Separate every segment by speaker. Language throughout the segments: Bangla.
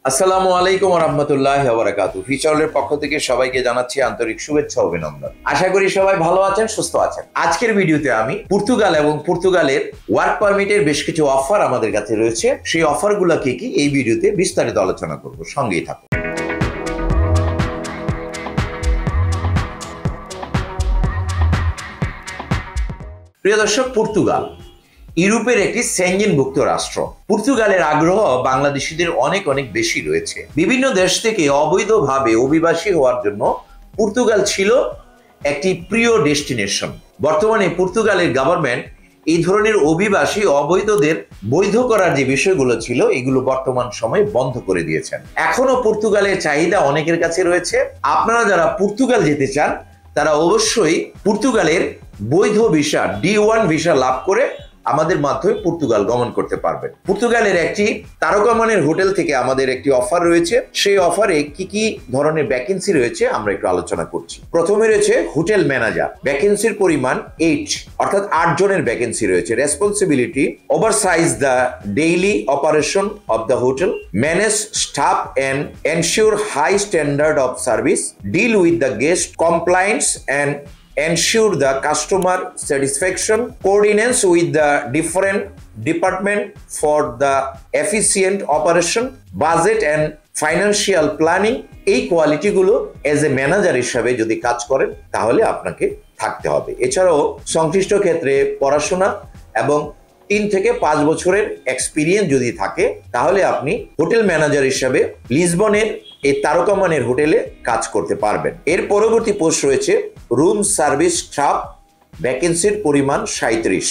Speaker 1: আসসালামু আলাইকুম ওয়া রাহমাতুল্লাহি ওয়া বারাকাতুহু। ফিচারের পক্ষ থেকে সবাইকে জানাচ্ছি আন্তরিক শুভেচ্ছা ও অভিনন্দন। আশা করি সবাই ভালো আছেন, সুস্থ আছেন। আজকের ভিডিওতে আমি পর্তুগাল এবং পর্তুগালের ওয়ার্ক পারমিটের বেশ কিছু অফার আমাদের কাছে রয়েছে, সেই অফারগুলো কি কি এই ভিডিওতে বিস্তারিত আলোচনা করব। সঙ্গেই থাকুন। প্রিয় দর্শক, পর্তুগাল ইউরোপের একটি সেনজেনভুক্ত রাষ্ট্র। পর্তুগালের আগ্রহ বাংলাদেশিদের অনেক বেশি রয়েছে। বিভিন্ন দেশ থেকে অবৈধভাবে অভিবাসী হওয়ার জন্য পর্তুগাল ছিল একটি প্রিয় ডেস্টিনেশন। বর্তমানে পর্তুগালের গভর্নমেন্ট এই ধরনের অভিবাসী অবৈধদের বৈধ করার যে বিষয়গুলো ছিল এগুলো বর্তমান সময়ে বন্ধ করে দিয়েছেন। এখনো পর্তুগালের চাহিদা অনেকের কাছে রয়েছে। আপনারা যারা পর্তুগাল যেতে চান তারা অবশ্যই পর্তুগালের বৈধ ভিসা D1 ভিসা লাভ করে আমাদের মাধ্যমে পর্তুগাল গমন করতে পারবেন। পর্তুগালের একটি তারকামানের হোটেল থেকে আমাদের একটি অফার রয়েছে। সেই অফারে কি কি ধরনের ভ্যাকেন্সি রয়েছে আমরা একটু আলোচনা করছি। প্রথমে রয়েছে হোটেল ম্যানেজার, ভ্যাকেন্সির পরিমাণ 8 অর্থাৎ 8 জনের ভ্যাকেন্সি রয়েছে। Responsibility oversees the daily operation of the hotel, manage staff and ensure high standard of service, deal with the guest compliance and ensure the customer satisfaction, coordinates with the different department for the efficient operation, budget and financial planning। এই কোয়ালিটিগুলো এজ এ ম্যানেজার হিসাবে যদি কাজ করেন তাহলে আপনাকে থাকতে হবে। এছাড়াও সংশ্লিষ্ট ক্ষেত্রে পড়াশোনা এবং 3 থেকে 5 বছরের এক্সপিরিয়েন্স যদি থাকে তাহলে আপনি হোটেল ম্যানেজার হিসাবে লিসবনের এই তারকামানের হোটেলে কাজ করতে পারবেন। এর পরবর্তী পোস্ট রয়েছে রুম সার্ভিস স্টাফ, ভ্যাকেন্সির পরিমাণ 37।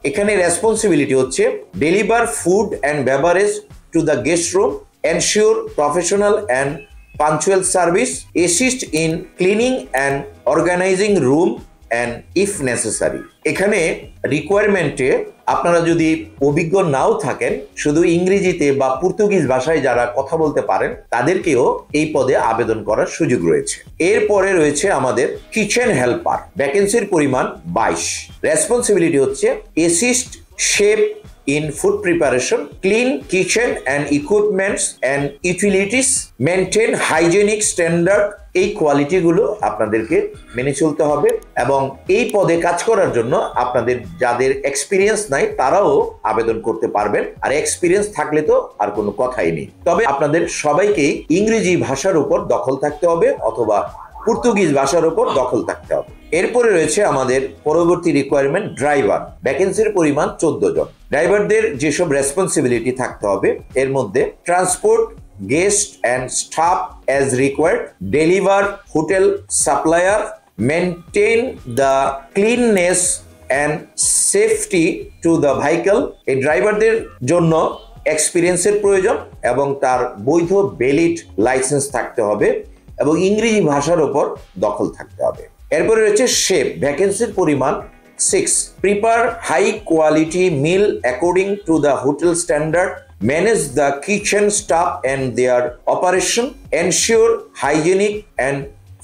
Speaker 1: এখানে রেসপন্সিবিলিটি হচ্ছে deliver food and beverage to the guest room, ensure professional and punctual service, assist in cleaning and organising room and if necessary. এখানে রিকোয়ারমেন্টে আপনারা যদি অভিজ্ঞ নাও থাকেন, শুধু ইংরেজিতে বা পর্তুগিজ ভাষায় যারা কথা বলতে পারেন তাদেরকেও এই পদে আবেদন করার সুযোগ রয়েছে। এরপরে রয়েছে আমাদের কিচেন হেল্পার, ভ্যাকেন্সির পরিমাণ 22। রেসপন্সিবিলিটি হচ্ছে assist chef in food preparation, clean kitchen and equipments and utilities, maintain hygienic standard। এই কোয়ালিটিগুলো আপনাদেরকে মেনে চলতে হবে এবং এই পদে কাজ করার জন্য আপনাদের যাদের এক্সপিরিয়েন্স নাই তারাও আবেদন করতে পারবেন। আর এক্সপিরিয়েন্স থাকলে তো আর কোনো কথাই নেই। তবে আপনাদের সবাইকেই ইংরেজি ভাষার উপর দখল থাকতে হবে অথবা পর্তুগিজ ভাষার উপর দখল থাকতে হবে। এরপরে রয়েছে আমাদের পরবর্তী রিকোয়ারমেন্ট ড্রাইভার, ভ্যাকেন্সির পরিমাণ 14 জন। ড্রাইভারদের যেসব রেসপন্সিবিলিটি থাকতে হবে এর মধ্যে transport guest and staff as required, deliver hotel supplier, maintain the cleanness and safety to the vehicle. এই ড্রাইভারদের জন্য এক্সপিরিয়েন্সের প্রয়োজন এবং তার বৈধ ভ্যালিড লাইসেন্স থাকতে হবে এবং ইংরেজি ভাষার উপর দখল থাকতে হবে। এরপরে রয়েছে শেফ, ভ্যাকেন্সির পরিমাণ 6। Prepare high quality meal according to the hotel standard, manage the kitchen staff and their operation, ensure hygienic and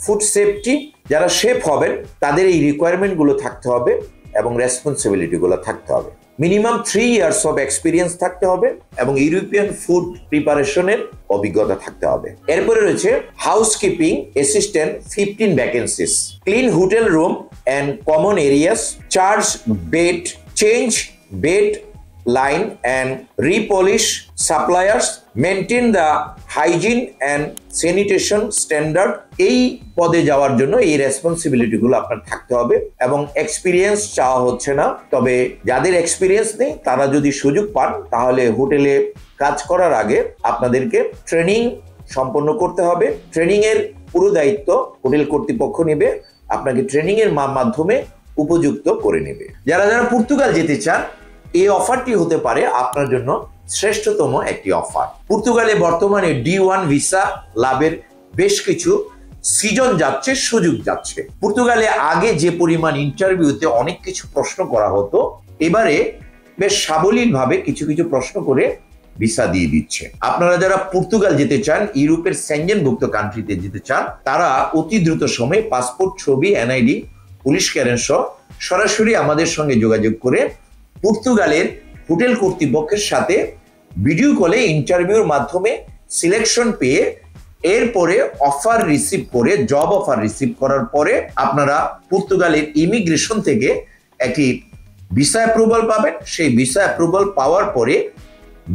Speaker 1: food safety. যারা শেফ হবেন তাদের এই রিকোয়ারমেন্টগুলো থাকতে হবে এবং রেসপন্সিবিলিটিগুলো থাকতে হবে। মিনিমাম 3 ইয়ার্স অফ এক্সপিরিয়েন্স থাকতে হবে এবং ইউরোপিয়ান ফুড প্রিপারেশনের অভিজ্ঞতা থাকতে হবে। এরপরে রয়েছে housekeeping assistant, 15 vacancies. Clean hotel room and common areas, charge bed, change bed line and replenish suppliers, maintain the hygiene and sanitation standard. এই পদে যাওয়ার জন্য এই রেসপন্সিবিলিটিগুলো আপনার থাকতে হবে এবং এক্সপিরিয়েন্স চাওয়া হচ্ছে না। তবে যাদের এক্সপিরিয়েন্স নেই তারা যদি সুযোগ পান তাহলে হোটেলে কাজ করার আগে আপনাদেরকে ট্রেনিং সম্পন্ন করতে হবে। ট্রেনিং এর পুরো দায়িত্ব হোটেল কর্তৃপক্ষ নেবে, আপনাকে ট্রেনিং এর মাধ্যমে উপযুক্ত করে নেবে। যারা পর্তুগাল যেতে চান এই অফারটি হতে পারে আপনার জন্য শ্রেষ্ঠতম একটি অফার। পর্তুগালে বর্তমানে D1 ভিসা লাভের বেশ কিছু সিজন যাচ্ছে, সুযোগ যাচ্ছে। পর্তুগালে আগে যে পরিমাণ ইন্টারভিউতে অনেক কিছু প্রশ্ন করা হতো, এবারে বেশ সাবলীলভাবে কিছু প্রশ্ন করে ভিসা দিয়ে দিচ্ছে। আপনারা যারা পর্তুগাল যেতে চান, ইউরোপের সেনজেনভুক্ত কান্ট্রিতে যেতে চান, তারা অতি দ্রুত সময়ে পাসপোর্ট, ছবি, NID, পুলিশ ক্লিয়ারেন্স সহ সরাসরি আমাদের সঙ্গে যোগাযোগ করে পর্তুগালের হোটেল কর্তৃপক্ষের সাথে ভিডিও কলে ইন্টারভিউর মাধ্যমে সিলেকশন পেয়ে এরপরে অফার রিসিভ করে, জব অফার রিসিভ করার পরে আপনারা পর্তুগালের ইমিগ্রেশন থেকে একটি ভিসা অ্যাপ্রুভাল পাবেন। সেই ভিসা অ্যাপ্রুভাল পাওয়ার পরে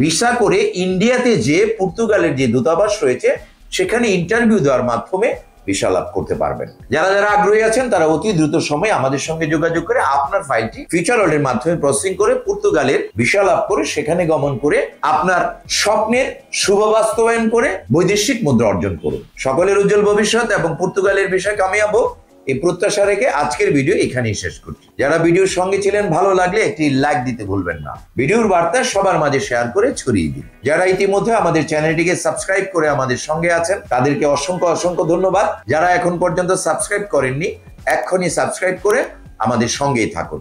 Speaker 1: ভিসা করে ইন্ডিয়াতে যে পর্তুগালের যে দূতাবাস রয়েছে সেখানে ইন্টারভিউ দেওয়ার মাধ্যমে ভিসা লাভ করতে পারবেন। যারা যারা আগ্রহী আছেন তারা অতি দ্রুত সময়ে আমাদের সঙ্গে যোগাযোগ করে আপনার ফাইলটি ফিউচার ওয়ার্ল্ডের মাধ্যমে প্রসেসিং করে পর্তুগালের ভিসা লাভ করে সেখানে গমন করে আপনার স্বপ্নের শুভ বাস্তবায়ন করে বৈদেশিক মুদ্রা অর্জন করুন। সকলের উজ্জ্বল ভবিষ্যৎ এবং পর্তুগালের ভিসা কামিয়াব হোক, এই প্রত্যাশা রেখে আজকের ভিডিও এখানেই শেষ করছি। যারা ভিডিওর সঙ্গে ছিলেন ভালো লাগলে একটি লাইক দিতে ভুলবেন না। ভিডিওর বার্তা সবার মাঝে শেয়ার করে ছড়িয়ে দিন। যারা ইতিমধ্যে আমাদের চ্যানেলটিকে সাবস্ক্রাইব করে আমাদের সঙ্গে আছেন তাদেরকে অসংখ্য অসংখ্য ধন্যবাদ। যারা এখন পর্যন্ত সাবস্ক্রাইব করেননি এক্ষুনি সাবস্ক্রাইব করে আমাদের সঙ্গেই থাকুন।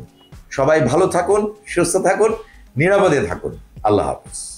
Speaker 1: সবাই ভালো থাকুন, সুস্থ থাকুন, নিরাপদে থাকুন। আল্লাহ হাফেজ।